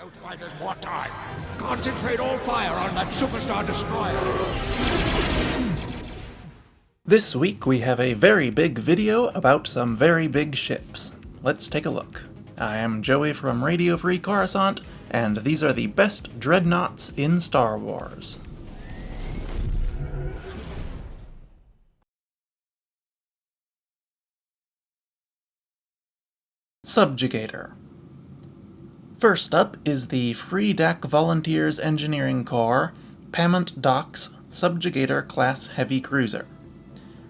those fighters more time. Concentrate all fire on that superstar destroyer. This week we have a very big video about some very big ships. Let's take a look. I am Joey from Radio Free Coruscant, and these are the best Dreadnoughts in Star Wars. Subjugator. First up is the Free DAC Volunteers Engineering Corps Pamont Docks Subjugator-class heavy cruiser.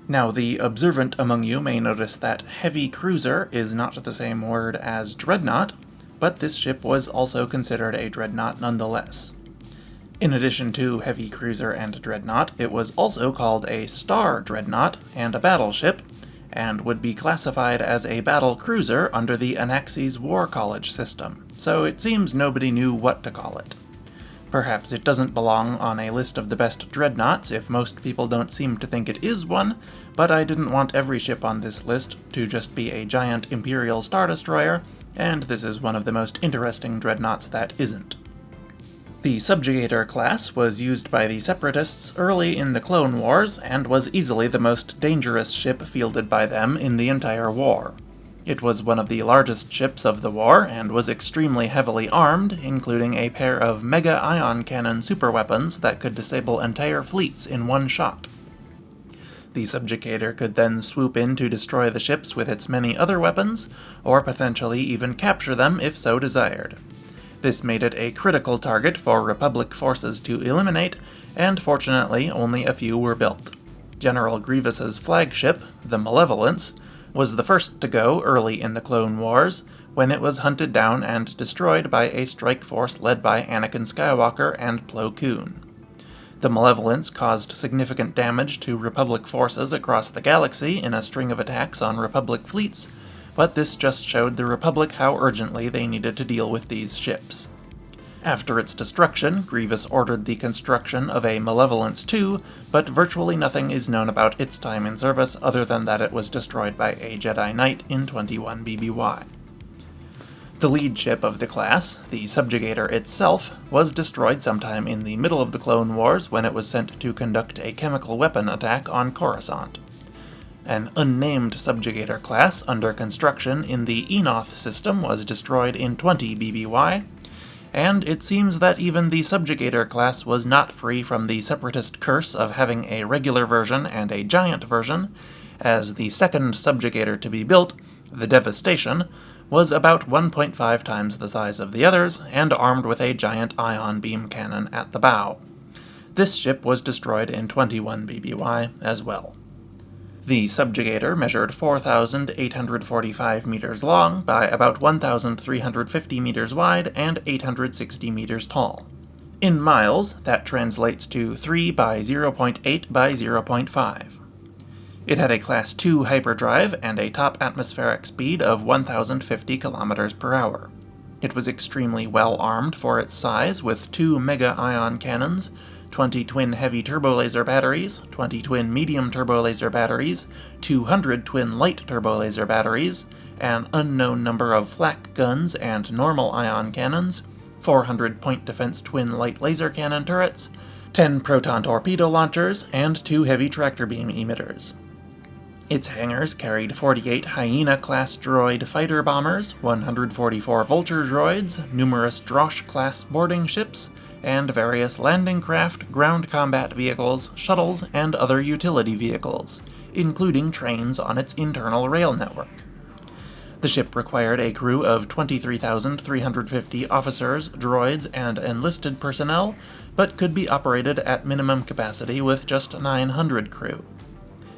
Now, the observant among you may notice that heavy cruiser is not the same word as dreadnought, but this ship was also considered a dreadnought nonetheless. In addition to heavy cruiser and dreadnought, it was also called a star dreadnought and a battleship, and would be classified as a battle cruiser under the Anaxes War College system, so it seems nobody knew what to call it. Perhaps it doesn't belong on a list of the best dreadnoughts if most people don't seem to think it is one, but I didn't want every ship on this list to just be a giant Imperial Star Destroyer, and this is one of the most interesting dreadnoughts that isn't. The Subjugator-class was used by the Separatists early in the Clone Wars, and was easily the most dangerous ship fielded by them in the entire war. It was one of the largest ships of the war, and was extremely heavily armed, including a pair of mega ion cannon superweapons that could disable entire fleets in one shot. The Subjugator could then swoop in to destroy the ships with its many other weapons, or potentially even capture them if so desired. This made it a critical target for Republic forces to eliminate, and fortunately only a few were built. General Grievous's flagship, the Malevolence, was the first to go early in the Clone Wars, when it was hunted down and destroyed by a strike force led by Anakin Skywalker and Plo Koon. The Malevolence caused significant damage to Republic forces across the galaxy in a string of attacks on Republic fleets, but this just showed the Republic how urgently they needed to deal with these ships. After its destruction, Grievous ordered the construction of a Malevolence II, but virtually nothing is known about its time in service other than that it was destroyed by a Jedi Knight in 21 BBY. The lead ship of the class, the Subjugator itself, was destroyed sometime in the middle of the Clone Wars when it was sent to conduct a chemical weapon attack on Coruscant. An unnamed Subjugator class under construction in the Enoth system was destroyed in 20 BBY, and it seems that even the Subjugator class was not free from the Separatist curse of having a regular version and a giant version, as the second Subjugator to be built, the Devastation, was about 1.5 times the size of the others, and armed with a giant ion beam cannon at the bow. This ship was destroyed in 21 BBY as well. The Subjugator measured 4,845 meters long by about 1,350 meters wide and 860 meters tall. In miles, that translates to 3 by 0.8 by 0.5. It had a Class II hyperdrive and a top atmospheric speed of 1,050 kilometers per hour. It was extremely well armed for its size, with 2 mega ion cannons, 20 twin heavy turbolaser batteries, 20 twin medium turbolaser batteries, 200 twin light turbolaser batteries, an unknown number of flak guns and normal ion cannons, 400 point defense twin light laser cannon turrets, 10 proton torpedo launchers, and 2 heavy tractor beam emitters. Its hangars carried 48 Hyena-class droid fighter bombers, 144 Vulture droids, numerous Drosh-class boarding ships, and various landing craft, ground combat vehicles, shuttles, and other utility vehicles, including trains on its internal rail network. The ship required a crew of 23,350 officers, droids, and enlisted personnel, but could be operated at minimum capacity with just 900 crew.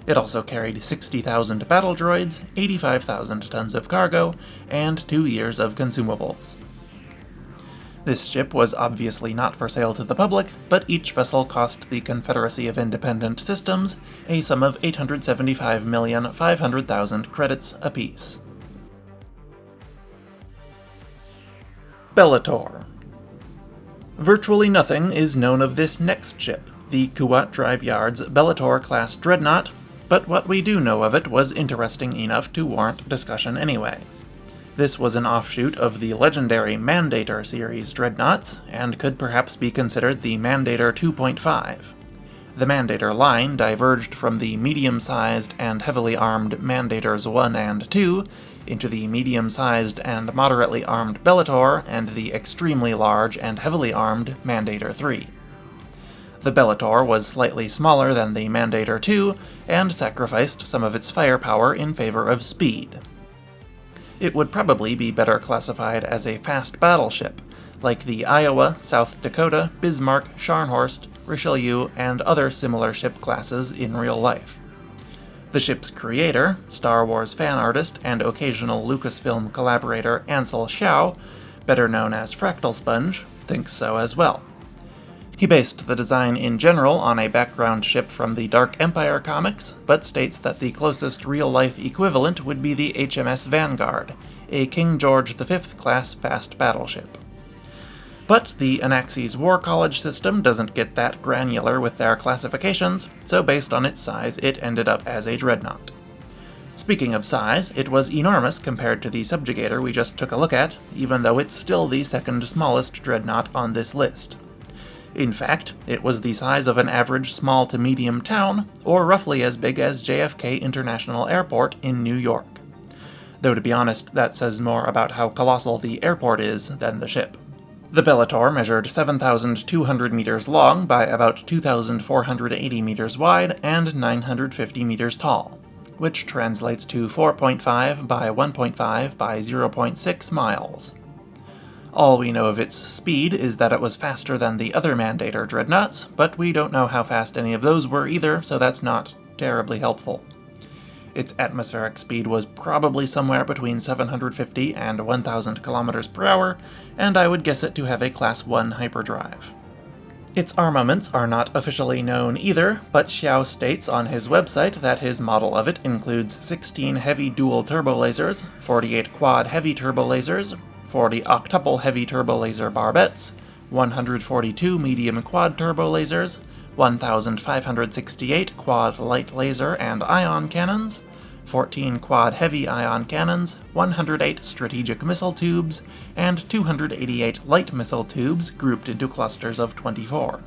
It also carried 60,000 battle droids, 85,000 tons of cargo, and 2 years of consumables. This ship was obviously not for sale to the public, but each vessel cost the Confederacy of Independent Systems a sum of 875,500,000 credits apiece. Bellator. Virtually nothing is known of this next ship, the Kuat Drive Yard's Bellator-class Dreadnought, but what we do know of it was interesting enough to warrant discussion anyway. This was an offshoot of the legendary Mandator series Dreadnoughts, and could perhaps be considered the Mandator 2.5. The Mandator line diverged from the medium-sized and heavily armed Mandators 1 and 2 into the medium-sized and moderately armed Bellator and the extremely large and heavily armed Mandator III. The Bellator was slightly smaller than the Mandator II and sacrificed some of its firepower in favor of speed. It would probably be better classified as a fast battleship, like the Iowa, South Dakota, Bismarck, Scharnhorst, Richelieu, and other similar ship classes in real life. The ship's creator, Star Wars fan artist and occasional Lucasfilm collaborator Ansel Xiao, better known as Fractal Sponge, thinks so as well. He based the design in general on a background ship from the Dark Empire comics, but states that the closest real-life equivalent would be the HMS Vanguard, a King George V class fast battleship. But the Anaxes War College system doesn't get that granular with their classifications, so based on its size it ended up as a dreadnought. Speaking of size, it was enormous compared to the Subjugator we just took a look at, even though it's still the second smallest dreadnought on this list. In fact, it was the size of an average small to medium town, or roughly as big as JFK International Airport in New York. Though to be honest, that says more about how colossal the airport is than the ship. The Bellator measured 7,200 meters long by about 2,480 meters wide and 950 meters tall, which translates to 4.5 by 1.5 by 0.6 miles. All we know of its speed is that it was faster than the other Mandator Dreadnoughts, but we don't know how fast any of those were either, so that's not terribly helpful. Its atmospheric speed was probably somewhere between 750 and 1,000 kilometers per hour, and I would guess it to have a Class 1 hyperdrive. Its armaments are not officially known either, but Xiao states on his website that his model of it includes 16 heavy dual turbolasers, 48 quad heavy turbolasers, 40 octuple heavy turbolaser barbettes, 142 medium quad turbolasers, 1,568 quad light laser and ion cannons, 14 quad heavy ion cannons, 108 strategic missile tubes, and 288 light missile tubes grouped into clusters of 24.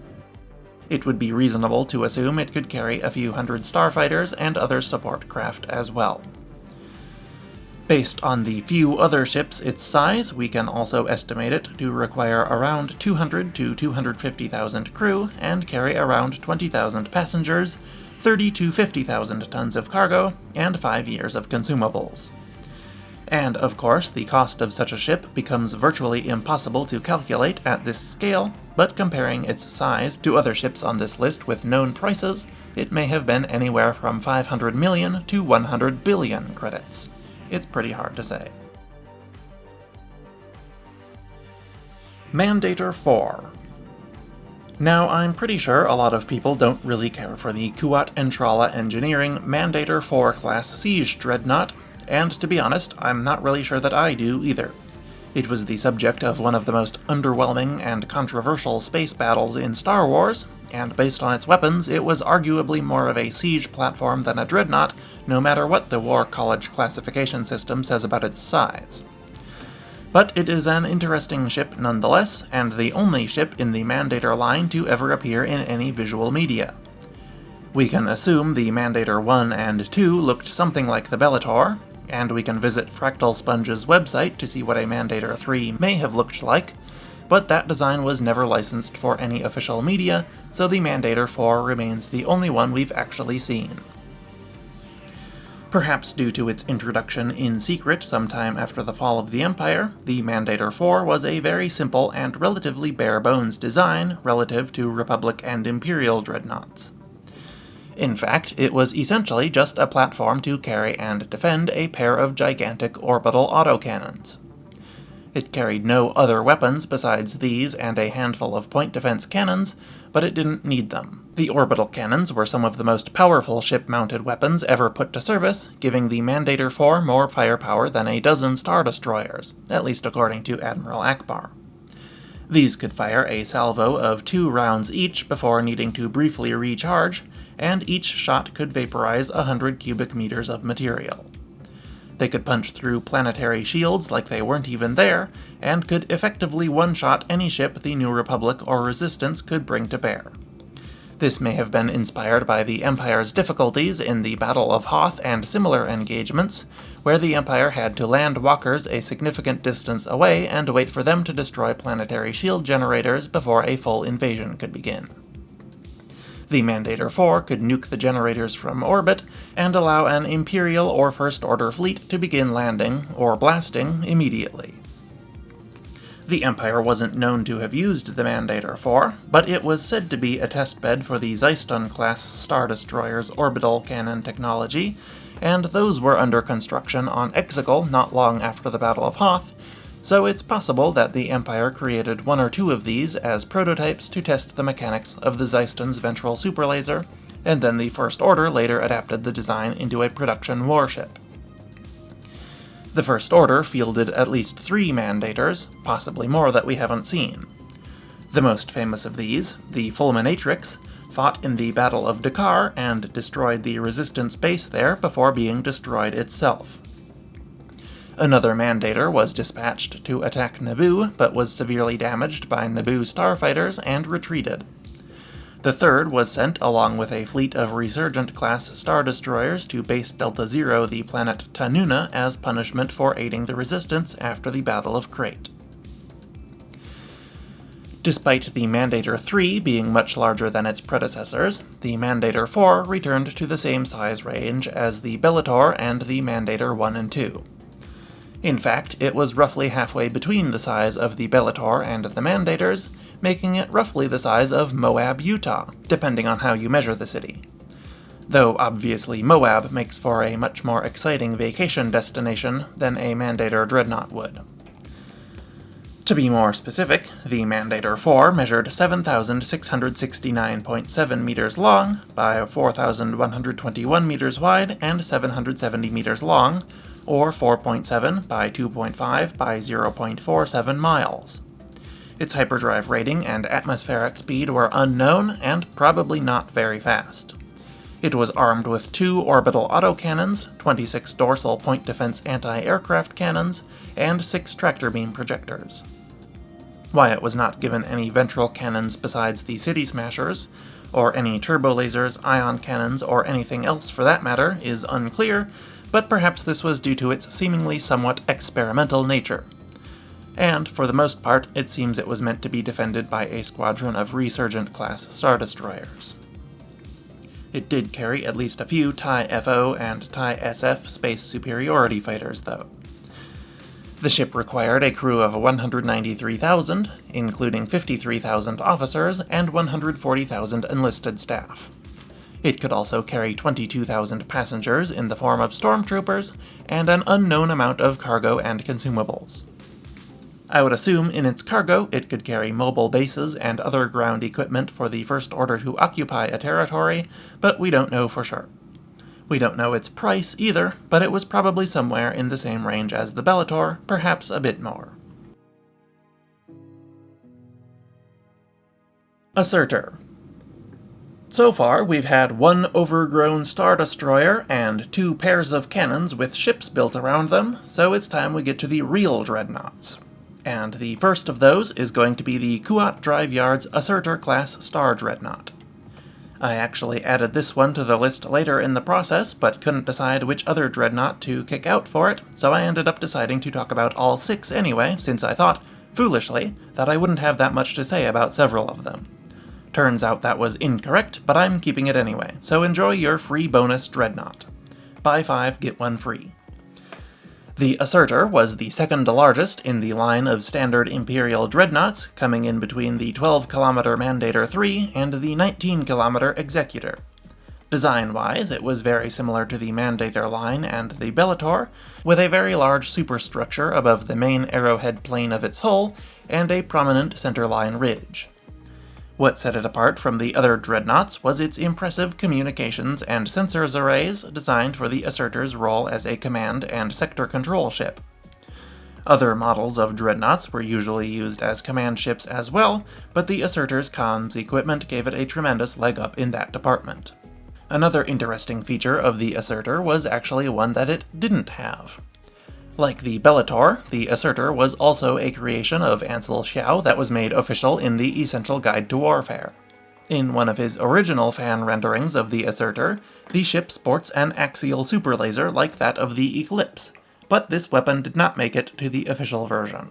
It would be reasonable to assume it could carry a few hundred starfighters and other support craft as well. Based on the few other ships its size, we can also estimate it to require around 200 to 250,000 crew and carry around 20,000 passengers, 30 to 50,000 tons of cargo, and 5 years of consumables. And of course, the cost of such a ship becomes virtually impossible to calculate at this scale, but comparing its size to other ships on this list with known prices, it may have been anywhere from 500 million to 100 billion credits. It's pretty hard to say. Mandator IV. Now, I'm pretty sure a lot of people don't really care for the Kuat Entrala Engineering Mandator IV class siege dreadnought, and to be honest, I'm not really sure that I do either. It was the subject of one of the most underwhelming and controversial space battles in Star Wars, and based on its weapons, it was arguably more of a siege platform than a dreadnought, no matter what the War College classification system says about its size. But it is an interesting ship nonetheless, and the only ship in the Mandator line to ever appear in any visual media. We can assume the Mandator 1 and 2 looked something like the Bellator, and we can visit Fractal Sponge's website to see what a Mandator 3 may have looked like, but that design was never licensed for any official media, so the Mandator 4 remains the only one we've actually seen. Perhaps due to its introduction in secret sometime after the fall of the Empire, the Mandator 4 was a very simple and relatively bare-bones design relative to Republic and Imperial dreadnoughts. In fact, it was essentially just a platform to carry and defend a pair of gigantic orbital autocannons. It carried no other weapons besides these and a handful of point defense cannons, but it didn't need them. The orbital cannons were some of the most powerful ship-mounted weapons ever put to service, giving the Mandator IV more firepower than a dozen Star Destroyers, at least according to Admiral Akbar. These could fire a salvo of 2 rounds each before needing to briefly recharge, and each shot could vaporize 100 cubic meters of material. They could punch through planetary shields like they weren't even there, and could effectively one-shot any ship the New Republic or Resistance could bring to bear. This may have been inspired by the Empire's difficulties in the Battle of Hoth and similar engagements, where the Empire had to land walkers a significant distance away and wait for them to destroy planetary shield generators before a full invasion could begin. The Mandator IV could nuke the generators from orbit and allow an Imperial or First Order fleet to begin landing, or blasting, immediately. The Empire wasn't known to have used the Mandator IV, but it was said to be a testbed for the Zeiston-class Star Destroyer's orbital cannon technology, and those were under construction on Exegol not long after the Battle of Hoth, so it's possible that the Empire created one or two of these as prototypes to test the mechanics of the Zeiston's ventral superlaser, and then the First Order later adapted the design into a production warship. The First Order fielded at least 3 Mandators, possibly more that we haven't seen. The most famous of these, the Fulminatrix, fought in the Battle of Dakar and destroyed the Resistance base there before being destroyed itself. Another Mandator was dispatched to attack Naboo, but was severely damaged by Naboo starfighters and retreated. The third was sent along with a fleet of Resurgent-class Star Destroyers to Base Delta Zero the planet Tanuna as punishment for aiding the Resistance after the Battle of Crate. Despite the Mandator III being much larger than its predecessors, the Mandator IV returned to the same size range as the Bellator and the Mandator I and II. In fact, it was roughly halfway between the size of the Bellator and the Mandators, making it roughly the size of Moab, Utah, depending on how you measure the city. Though obviously Moab makes for a much more exciting vacation destination than a Mandator Dreadnought would. To be more specific, the Mandator IV measured 7,669.7 meters long by 4,121 meters wide and 770 meters long, or 4.7 by 2.5 by 0.47 miles. Its hyperdrive rating and atmospheric speed were unknown and probably not very fast. It was armed with 2 orbital autocannons, 26 dorsal point defense anti-aircraft cannons, and 6 tractor beam projectors. Why it was not given any ventral cannons besides the City Smashers, or any turbo lasers, ion cannons, or anything else for that matter, is unclear, but perhaps this was due to its seemingly somewhat experimental nature. And, for the most part, it seems it was meant to be defended by a squadron of Resurgent-class Star Destroyers. It did carry at least a few TIE FO and TIE SF space superiority fighters, though. The ship required a crew of 193,000, including 53,000 officers and 140,000 enlisted staff. It could also carry 22,000 passengers in the form of stormtroopers, and an unknown amount of cargo and consumables. I would assume in its cargo it could carry mobile bases and other ground equipment for the First Order to occupy a territory, but we don't know for sure. We don't know its price either, but it was probably somewhere in the same range as the Bellator, perhaps a bit more. Assertor. So far, we've had 1 overgrown Star Destroyer and 2 pairs of cannons with ships built around them, so it's time we get to the real Dreadnoughts. And the first of those is going to be the Kuat Drive Yard's Assertor-class Star Dreadnought. I actually added this one to the list later in the process, but couldn't decide which other Dreadnought to kick out for it, so I ended up deciding to talk about all 6 anyway, since I thought, foolishly, that I wouldn't have that much to say about several of them. Turns out that was incorrect, but I'm keeping it anyway, so enjoy your free bonus Dreadnought. Buy 5, get 1 free. The Assertor was the second largest in the line of standard Imperial Dreadnoughts, coming in between the 12-kilometer Mandator III and the 19-kilometer Executor. Design-wise, it was very similar to the Mandator line and the Bellator, with a very large superstructure above the main arrowhead plane of its hull, and a prominent centerline ridge. What set it apart from the other Dreadnoughts was its impressive communications and sensors arrays designed for the Assertor's role as a command and sector control ship. Other models of Dreadnoughts were usually used as command ships as well, but the Assertor's comms equipment gave it a tremendous leg up in that department. Another interesting feature of the Assertor was actually one that it didn't have. Like the Bellator, the Assertor was also a creation of Ansel Xiao that was made official in the Essential Guide to Warfare. In one of his original fan renderings of the Assertor, the ship sports an axial superlaser like that of the Eclipse, but this weapon did not make it to the official version.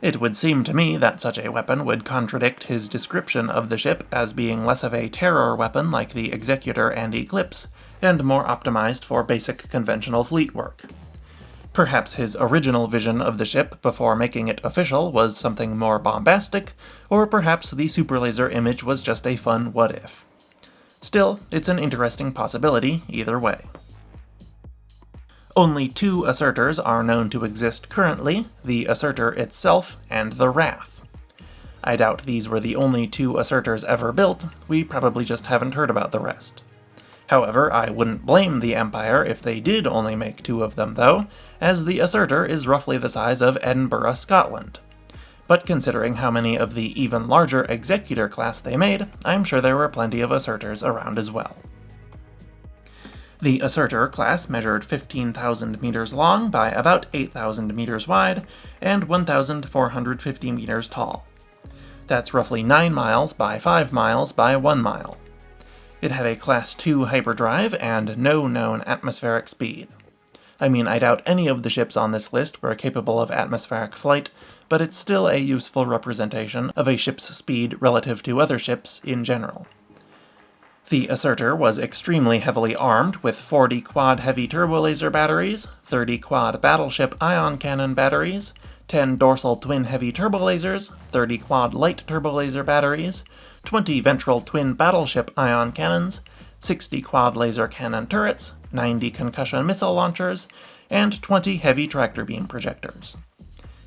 It would seem to me that such a weapon would contradict his description of the ship as being less of a terror weapon like the Executor and Eclipse, and more optimized for basic conventional fleet work. Perhaps his original vision of the ship before making it official was something more bombastic, or perhaps the superlaser image was just a fun what-if. Still, it's an interesting possibility either way. Only two Assertors are known to exist currently, the Assertor itself and the Wrath. I doubt these were the only two Assertors ever built, we probably just haven't heard about the rest. However, I wouldn't blame the Empire if they did only make two of them though, as the Assertor is roughly the size of Edinburgh, Scotland. But considering how many of the even larger Executor class they made, I'm sure there were plenty of Assertors around as well. The Assertor-class measured 15,000 meters long by about 8,000 meters wide, and 1,450 meters tall. That's roughly 9 miles by 5 miles by 1 mile. It had a Class 2 hyperdrive and no known atmospheric speed. I mean, I doubt any of the ships on this list were capable of atmospheric flight, but it's still a useful representation of a ship's speed relative to other ships in general. The Assertor was extremely heavily armed with 40 quad heavy turbolaser batteries, 30 quad battleship ion cannon batteries, 10 dorsal twin heavy turbolasers, 30 quad light turbolaser batteries, 20 ventral twin battleship ion cannons, 60 quad laser cannon turrets, 90 concussion missile launchers, and 20 heavy tractor beam projectors.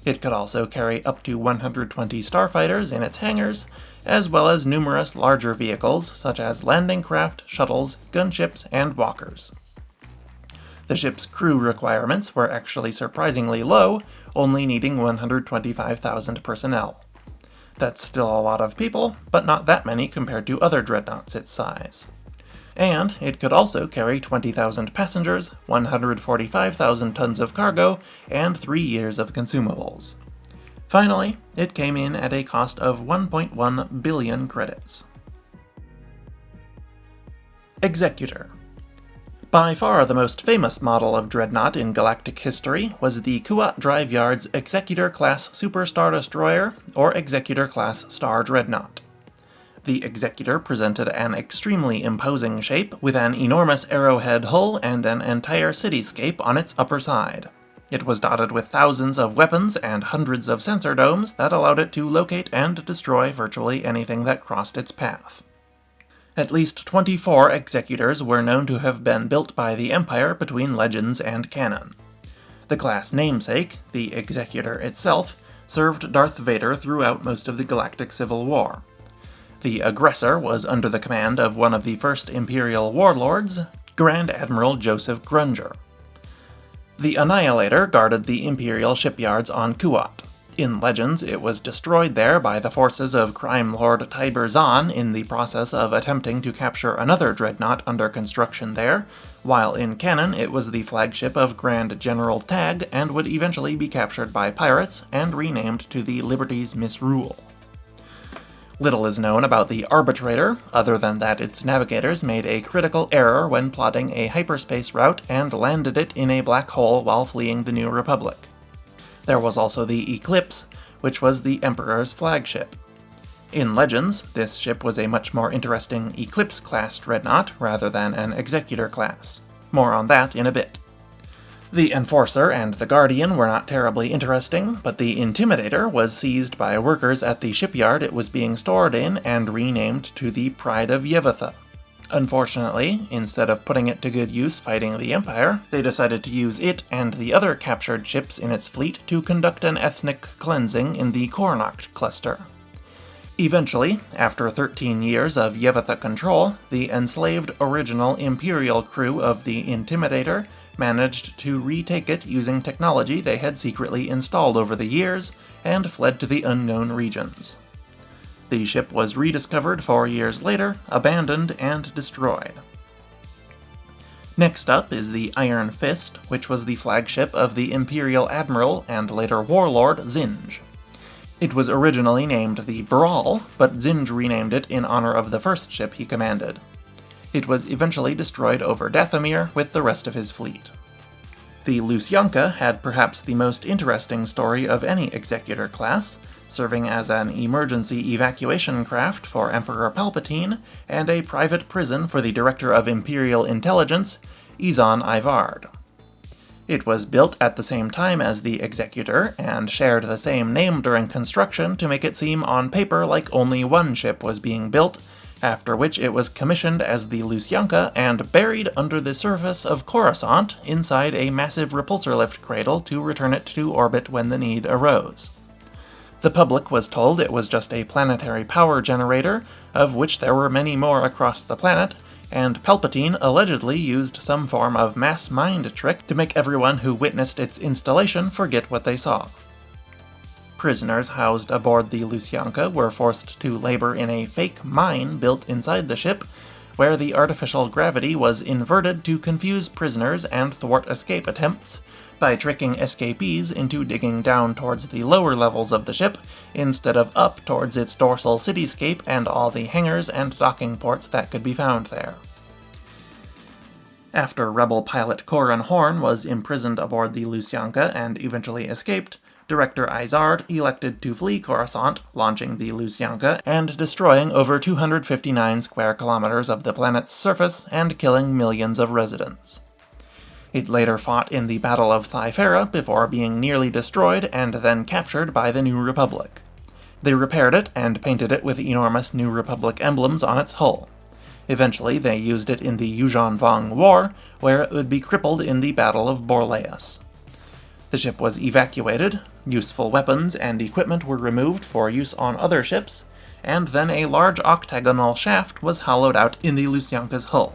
It could also carry up to 120 starfighters in its hangars, as well as numerous larger vehicles such as landing craft, shuttles, gunships, and walkers. The ship's crew requirements were actually surprisingly low, only needing 125,000 personnel. That's still a lot of people, but not that many compared to other dreadnoughts its size. And it could also carry 20,000 passengers, 145,000 tons of cargo, and 3 years of consumables. Finally, it came in at a cost of 1.1 billion credits. Executor. By far the most famous model of Dreadnought in Galactic history was the Kuat Drive Yard's Executor-class Super Star Destroyer, or Executor-class Star Dreadnought. The Executor presented an extremely imposing shape, with an enormous arrowhead hull and an entire cityscape on its upper side. It was dotted with thousands of weapons and hundreds of sensor domes that allowed it to locate and destroy virtually anything that crossed its path. At least 24 Executors were known to have been built by the Empire between Legends and canon. The class namesake, the Executor itself, served Darth Vader throughout most of the Galactic Civil War. The aggressor was under the command of one of the first Imperial warlords, Grand Admiral Joseph Grunger. The Annihilator guarded the Imperial shipyards on Kuat. In Legends, it was destroyed there by the forces of crime lord Tiber Zahn in the process of attempting to capture another dreadnought under construction there, while in canon it was the flagship of Grand General Tag and would eventually be captured by pirates and renamed to the Liberty's Misrule. Little is known about the Arbitrator, other than that its navigators made a critical error when plotting a hyperspace route and landed it in a black hole while fleeing the New Republic. There was also the Eclipse, which was the Emperor's flagship. In Legends, this ship was a much more interesting Eclipse-class dreadnought rather than an Executor-class. More on that in a bit. The Enforcer and the Guardian were not terribly interesting, but the Intimidator was seized by workers at the shipyard it was being stored in and renamed to the Pride of Yevotha. Unfortunately, instead of putting it to good use fighting the Empire, they decided to use it and the other captured ships in its fleet to conduct an ethnic cleansing in the Nocte cluster. Eventually, after 13 years of Yevotha control, the enslaved original Imperial crew of the Intimidator managed to retake it using technology they had secretly installed over the years, and fled to the unknown regions. The ship was rediscovered 4 years later, abandoned, and destroyed. Next up is the Iron Fist, which was the flagship of the Imperial Admiral and later Warlord Zinj. It was originally named the Brawl, but Zinj renamed it in honor of the first ship he commanded. It was eventually destroyed over Dathomir with the rest of his fleet. The Lusyanka had perhaps the most interesting story of any Executor class, serving as an emergency evacuation craft for Emperor Palpatine and a private prison for the Director of Imperial Intelligence, Izan Ivard. It was built at the same time as the Executor, and shared the same name during construction to make it seem on paper like only one ship was being built, after which it was commissioned as the Lusyanka and buried under the surface of Coruscant inside a massive repulsor lift cradle to return it to orbit when the need arose. The public was told it was just a planetary power generator, of which there were many more across the planet, and Palpatine allegedly used some form of mass mind trick to make everyone who witnessed its installation forget what they saw. Prisoners housed aboard the Lusyanka were forced to labor in a fake mine built inside the ship, where the artificial gravity was inverted to confuse prisoners and thwart escape attempts, by tricking escapees into digging down towards the lower levels of the ship, instead of up towards its dorsal cityscape and all the hangars and docking ports that could be found there. After rebel pilot Corran Horn was imprisoned aboard the Lusyanka and eventually escaped, Director Izard elected to flee Coruscant, launching the Lusyanka and destroying over 259 square kilometers of the planet's surface and killing millions of residents. It later fought in the Battle of Thyfera before being nearly destroyed and then captured by the New Republic. They repaired it and painted it with enormous New Republic emblems on its hull. Eventually, they used it in the Yuuzhan Vong War, where it would be crippled in the Battle of Borleas. The ship was evacuated, useful weapons and equipment were removed for use on other ships, and then a large octagonal shaft was hollowed out in the Lusyanka's hull.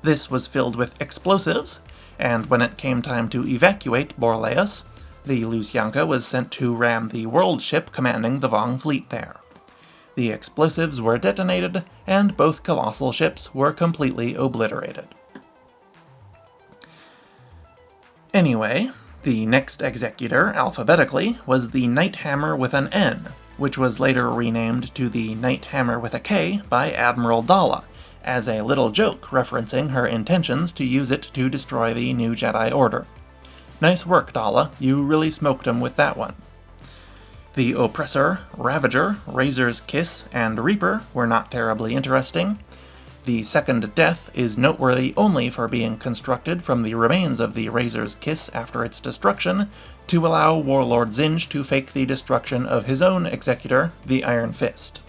This was filled with explosives, and when it came time to evacuate Borleas, the Lusyanka was sent to ram the world ship commanding the Vong fleet there. The explosives were detonated, and both colossal ships were completely obliterated. Anyway, the next Executor, alphabetically, was the Nighthammer with an N, which was later renamed to the Nighthammer with a K by Admiral Dalla, as a little joke referencing her intentions to use it to destroy the New Jedi Order. Nice work, Dalla, you really smoked 'em with that one. The Oppressor, Ravager, Razor's Kiss, and Reaper were not terribly interesting. The second Death is noteworthy only for being constructed from the remains of the Razor's Kiss after its destruction, to allow Warlord Zinj to fake the destruction of his own Executor, the Iron Fist.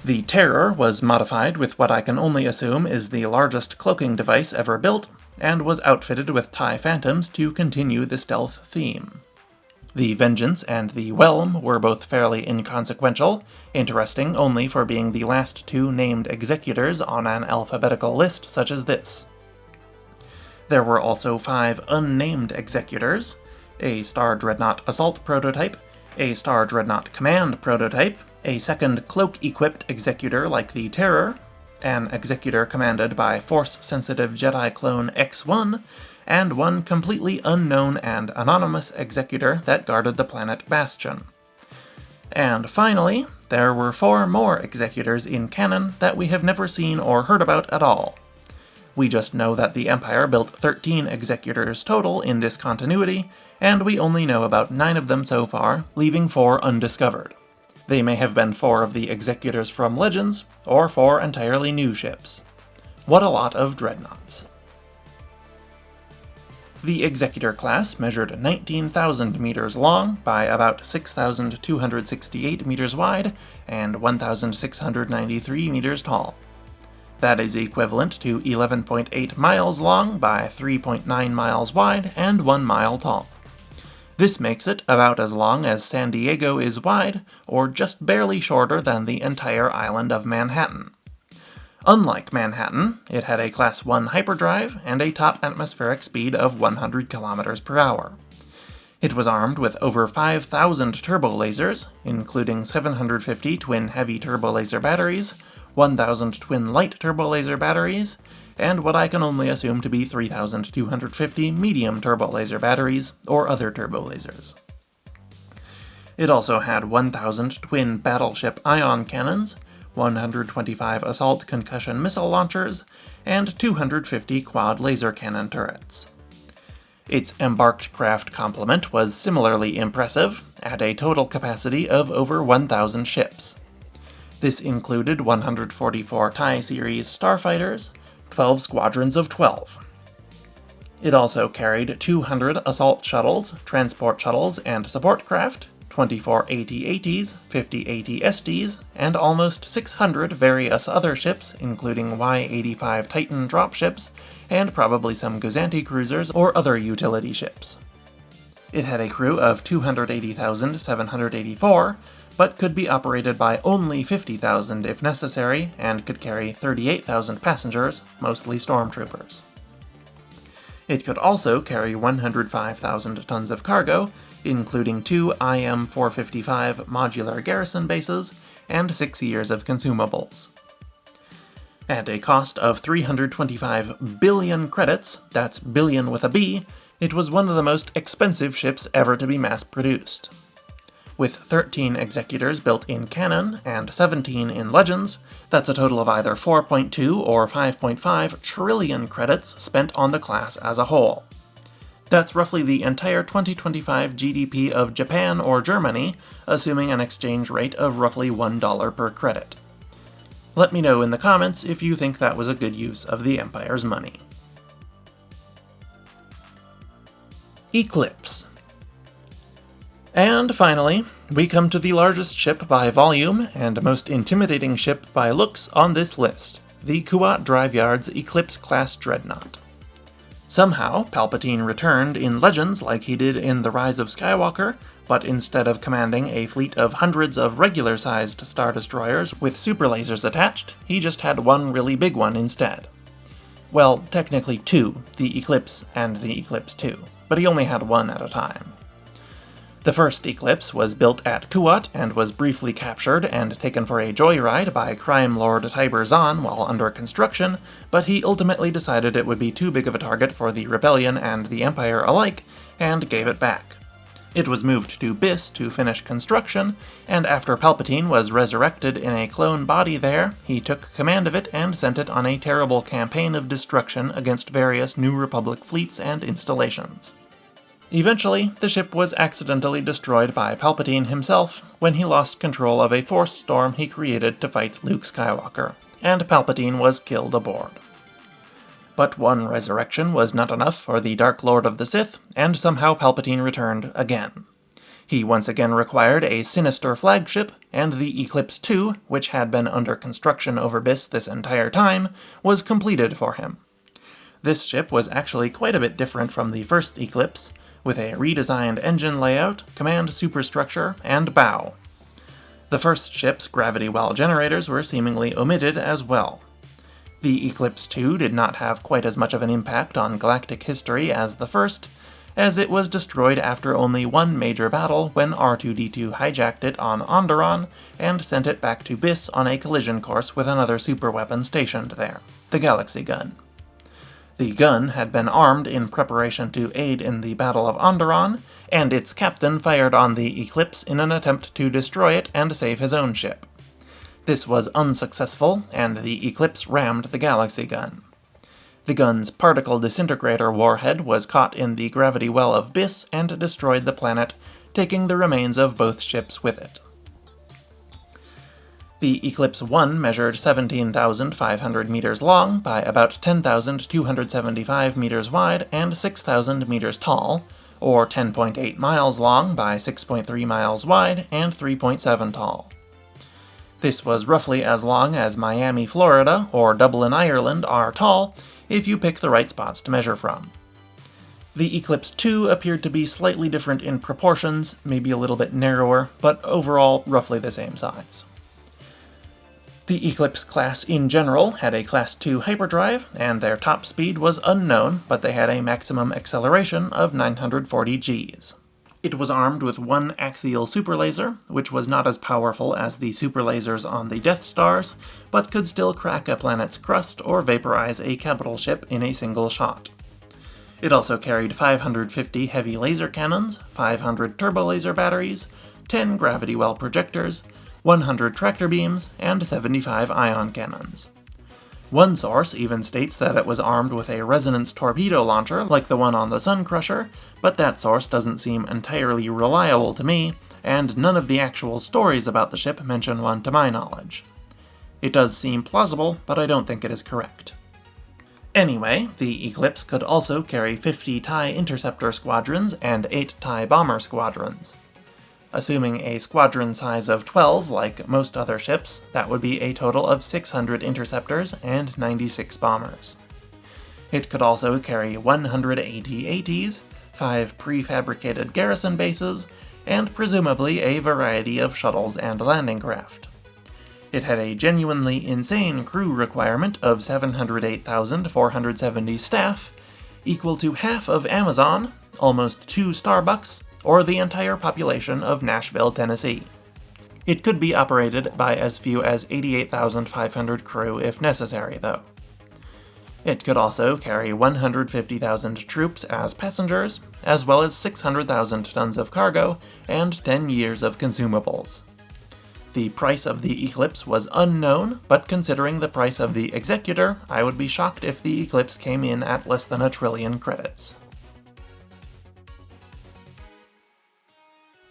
The Terror was modified with what I can only assume is the largest cloaking device ever built, and was outfitted with TIE Phantoms to continue the stealth theme. The Vengeance and the Whelm were both fairly inconsequential, interesting only for being the last two named Executors on an alphabetical list such as this. There were also 5 unnamed Executors, a Star Dreadnought Assault prototype, a Star Dreadnought Command prototype, a second cloak-equipped Executor like the Terror, an Executor commanded by Force-sensitive Jedi clone X-1, and one completely unknown and anonymous Executor that guarded the planet Bastion. And finally, there were 4 more Executors in canon that we have never seen or heard about at all. We just know that the Empire built 13 Executors total in this continuity, and we only know about 9 of them so far, leaving 4 undiscovered. They may have been 4 of the Executors from Legends, or 4 entirely new ships. What a lot of Dreadnoughts. The Executor class measured 19,000 meters long by about 6,268 meters wide and 1,693 meters tall. That is equivalent to 11.8 miles long by 3.9 miles wide and 1 mile tall. This makes it about as long as San Diego is wide, or just barely shorter than the entire island of Manhattan. Unlike Manhattan, it had a Class 1 hyperdrive and a top atmospheric speed of 100 km per hour. It was armed with over 5,000 turbo lasers, including 750 twin heavy turbo laser batteries, 1,000 twin light turbolaser batteries, and what I can only assume to be 3,250 medium turbolaser batteries or other turbolasers. It also had 1,000 twin battleship ion cannons, 125 assault concussion missile launchers, and 250 quad laser cannon turrets. Its embarked craft complement was similarly impressive, at a total capacity of over 1,000 ships. This included 144 TIE Series starfighters, 12 squadrons of 12. It also carried 200 assault shuttles, transport shuttles, and support craft, 24 AT-ATs, 50 AT-STs, and almost 600 various other ships, including Y-85 Titan dropships, and probably some Gozanti cruisers or other utility ships. It had a crew of 280,784, but could be operated by only 50,000 if necessary, and could carry 38,000 passengers, mostly stormtroopers. It could also carry 105,000 tons of cargo, including 2 IM-455 modular garrison bases and 6 years of consumables. At a cost of 325 billion credits, that's billion with a B, it was one of the most expensive ships ever to be mass-produced. With 13 Executors built in canon and 17 in Legends, that's a total of either 4.2 or 5.5 trillion credits spent on the class as a whole. That's roughly the entire 2025 GDP of Japan or Germany, assuming an exchange rate of roughly $1 per credit. Let me know in the comments if you think that was a good use of the Empire's money. Eclipse. And finally, we come to the largest ship by volume and most intimidating ship by looks on this list, the Kuat Drive Yard's Eclipse-class Dreadnought. Somehow, Palpatine returned in Legends like he did in The Rise of Skywalker, but instead of commanding a fleet of hundreds of regular-sized Star Destroyers with super lasers attached, he just had one really big one instead. Well, technically two, the Eclipse and the Eclipse II, but he only had one at a time. The first Eclipse was built at Kuat and was briefly captured and taken for a joyride by crime lord Tiber Zahn while under construction, but he ultimately decided it would be too big of a target for the Rebellion and the Empire alike, and gave it back. It was moved to Biss to finish construction, and after Palpatine was resurrected in a clone body there, he took command of it and sent it on a terrible campaign of destruction against various New Republic fleets and installations. Eventually, the ship was accidentally destroyed by Palpatine himself when he lost control of a force storm he created to fight Luke Skywalker, and Palpatine was killed aboard. But one resurrection was not enough for the Dark Lord of the Sith, and somehow Palpatine returned again. He once again required a sinister flagship, and the Eclipse II, which had been under construction over Biss this entire time, was completed for him. This ship was actually quite a bit different from the first Eclipse, with a redesigned engine layout, command superstructure, and bow. The first ship's gravity well generators were seemingly omitted as well. The Eclipse II did not have quite as much of an impact on galactic history as the first, as it was destroyed after only one major battle when R2-D2 hijacked it on Onderon and sent it back to Biss on a collision course with another superweapon stationed there, the Galaxy Gun. The gun had been armed in preparation to aid in the Battle of Onderon, and its captain fired on the Eclipse in an attempt to destroy it and save his own ship. This was unsuccessful, and the Eclipse rammed the Galaxy Gun. The gun's particle disintegrator warhead was caught in the gravity well of Biss and destroyed the planet, taking the remains of both ships with it. The Eclipse I measured 17,500 meters long by about 10,275 meters wide and 6,000 meters tall, or 10.8 miles long by 6.3 miles wide and 3.7 tall. This was roughly as long as Miami, Florida, or Dublin, Ireland are tall, if you pick the right spots to measure from. The Eclipse II appeared to be slightly different in proportions, maybe a little bit narrower, but overall roughly the same size. The Eclipse-class in general had a Class II hyperdrive, and their top speed was unknown, but they had a maximum acceleration of 940 Gs. It was armed with one axial superlaser, which was not as powerful as the superlasers on the Death Stars, but could still crack a planet's crust or vaporize a capital ship in a single shot. It also carried 550 heavy laser cannons, 500 turbolaser batteries, 10 gravity well projectors, 100 tractor beams, and 75 ion cannons. One source even states that it was armed with a resonance torpedo launcher like the one on the Sun Crusher, but that source doesn't seem entirely reliable to me, and none of the actual stories about the ship mention one to my knowledge. It does seem plausible, but I don't think it is correct. Anyway, the Eclipse could also carry 50 TIE interceptor squadrons and 8 TIE bomber squadrons. Assuming a squadron size of 12, like most other ships, that would be a total of 600 interceptors and 96 bombers. It could also carry 180 ATs, 5 prefabricated garrison bases, and presumably a variety of shuttles and landing craft. It had a genuinely insane crew requirement of 708,470 staff, equal to half of Amazon, almost 2 Starbucks, or the entire population of Nashville, Tennessee. It could be operated by as few as 88,500 crew if necessary, though. It could also carry 150,000 troops as passengers, as well as 600,000 tons of cargo and 10 years of consumables. The price of the Eclipse was unknown, but considering the price of the Executor, I would be shocked if the Eclipse came in at less than 1 trillion credits.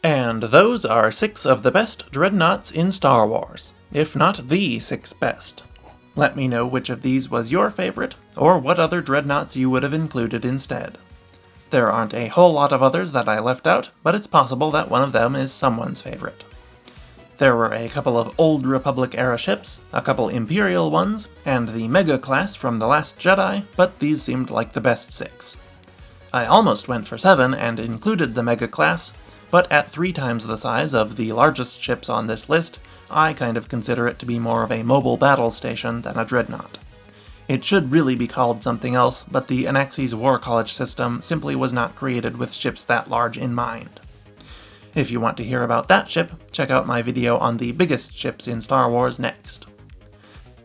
And those are 6 of the best Dreadnoughts in Star Wars, if not the 6 best. Let me know which of these was your favorite, or what other Dreadnoughts you would have included instead. There aren't a whole lot of others that I left out, but it's possible that one of them is someone's favorite. There were a couple of Old Republic-era ships, a couple Imperial ones, and the Mega-class from The Last Jedi, but these seemed like the best 6. I almost went for 7 and included the Mega-class, but at 3 times the size of the largest ships on this list, I kind of consider it to be more of a mobile battle station than a dreadnought. It should really be called something else, but the Anaxes War College system simply was not created with ships that large in mind. If you want to hear about that ship, check out my video on the biggest ships in Star Wars next.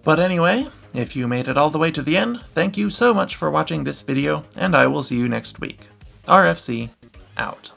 But anyway, if you made it all the way to the end, thank you so much for watching this video, and I will see you next week. RFC, out.